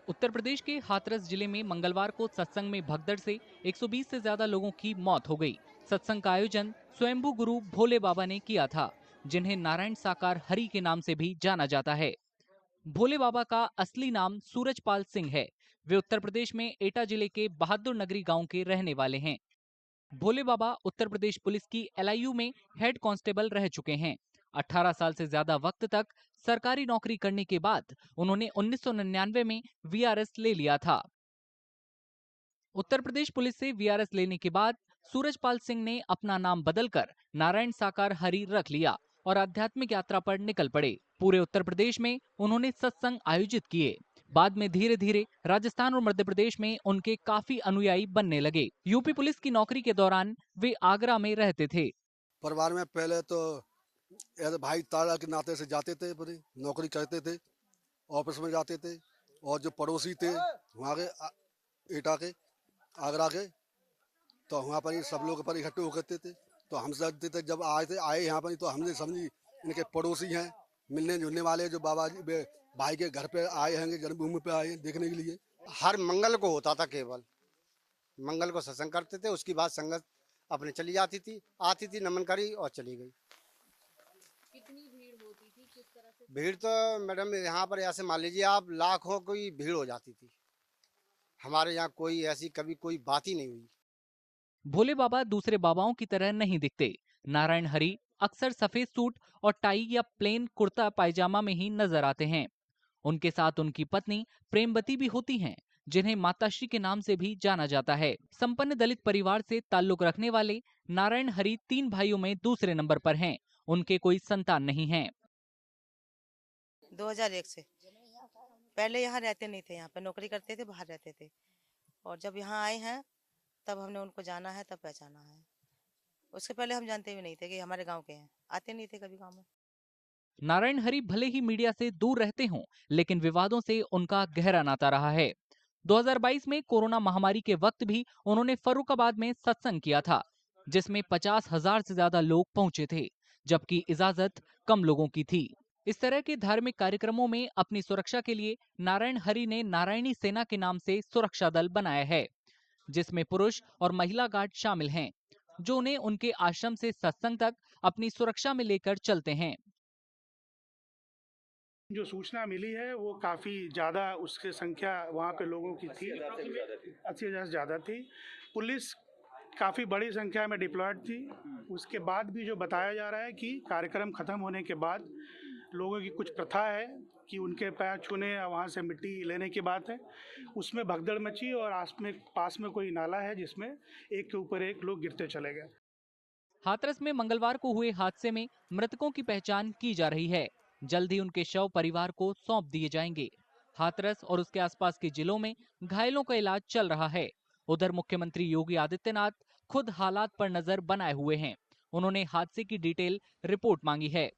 उत्तर प्रदेश के हाथरस जिले में मंगलवार को सत्संग में भगदड़ से 120 से ज्यादा लोगों की मौत हो गई। सत्संग का आयोजन स्वयंभू गुरु भोले बाबा ने किया था, जिन्हें नारायण साकार हरि के नाम से भी जाना जाता है। भोले बाबा का असली नाम सूरजपाल सिंह है। वे उत्तर प्रदेश में एटा जिले के बहादुर नगरी गांव के रहने वाले हैं। भोले बाबा उत्तर प्रदेश पुलिस की एलआईयू में हेड कांस्टेबल रह चुके हैं। 18 साल से ज्यादा वक्त तक सरकारी नौकरी करने के बाद उन्होंने 1999 में वीआरएस ले लिया था। उत्तर प्रदेश पुलिस से वीआरएस लेने के बाद सूरजपाल सिंह ने अपना नाम बदलकर नारायण साकार हरि रख लिया और आध्यात्मिक यात्रा पर निकल पड़े। पूरे उत्तर प्रदेश में उन्होंने सत्संग आयोजित किए। बाद में धीरे धीरे राजस्थान और मध्य प्रदेश में उनके काफी अनुयायी बनने लगे। यूपी पुलिस की नौकरी के दौरान वे आगरा में रहते थे। परिवार में पहले तो एज भाई तारा के नाते से जाते थे, पूरी नौकरी करते थे, ऑफिस में जाते थे। और जो पड़ोसी थे वहाँ के एटा के, आगरा के, तो वहाँ पर ही सब लोग पर इकट्ठे होते थे। तो हम समझते थे जब आए यहाँ पर, तो हमने समझी इनके पड़ोसी हैं, मिलने जुलने वाले, जो बाबा जी भाई के घर पे आए हैं, जन्मभूमि पे आए हैं देखने के लिए। हर मंगल को होता था, केवल मंगल को सत्संग करते थे। उसके बाद संगत अपने चली जाती थी, आती थी, नमन करी और चली गई। कितनी भीड़ होती थी, किस तरह से? भीड़ तो मैडम यहाँ पर ऐसे मान लीजिए आप, लाखों की भीड़ हो जाती थी। हमारे यहाँ कोई ऐसी कभी कोई बात ही नहीं हुई। भोले बाबा दूसरे बाबाओं की तरह नहीं दिखते। नारायण हरि अक्सर सफेद सूट और टाई या प्लेन कुर्ता पायजामा में ही नजर आते हैं। उनके साथ उनकी पत्नी प्रेमवती भी होती हैं, जिन्हें माताश्री के नाम से भी जाना जाता है। संपन्न दलित परिवार से ताल्लुक रखने वाले नारायण हरि 3 भाइयों में दूसरे नंबर पर हैं। उनके कोई संतान नहीं है। 2001 से पहले यहाँ रहते नहीं थे, यहाँ पे नौकरी करते थे, बाहर रहते थे। और जब यहाँ आए हैं तब हमने उनको जाना है, तब पहचाना है। उसके पहले हम जानते भी नहीं थे कि हमारे गांव के हैं, आते नहीं थे कभी गांव में। नारायण हरि भले ही मीडिया से दूर रहते हों, लेकिन विवादों से उनका गहरा नाता रहा है। 2022 में कोरोना महामारी के वक्त भी उन्होंने फर्रुखाबाद में सत्संग किया था, जिसमें 50,000 से ज्यादा लोग पहुंचे थे, जबकि इजाजत कम लोगों की थी। इस तरह के धार्मिक कार्यक्रमों में अपनी सुरक्षा के लिए नारायण हरि ने नारायणी सेना के नाम से सुरक्षा दल बनाया है, जिसमें पुरुष और महिला गार्ड शामिल हैं, जो उन्हें उनके आश्रम से सत्संग तक अपनी सुरक्षा में लेकर चलते हैं। जो सूचना मिली है वो काफ़ी ज़्यादा, उसकी संख्या वहाँ पे लोगों की थी, 80,000 से ज़्यादा थी। पुलिस काफ़ी बड़ी संख्या में डिप्लॉयड थी। उसके बाद भी जो बताया जा रहा है कि कार्यक्रम ख़त्म होने के बाद लोगों की कुछ प्रथा है कि उनके पैर छूने या वहाँ से मिट्टी लेने की बात है, उसमें भगदड़ मची और पास में कोई नाला है जिसमें एक के ऊपर एक लोग गिरते चले गए। हाथरस में मंगलवार को हुए हादसे में मृतकों की पहचान की जा रही है। जल्द ही उनके शव परिवार को सौंप दिए जाएंगे। हाथरस और उसके आसपास के जिलों में घायलों का इलाज चल रहा है। उधर मुख्यमंत्री योगी आदित्यनाथ खुद हालात पर नजर बनाए हुए हैं। उन्होंने हादसे की डिटेल रिपोर्ट मांगी है।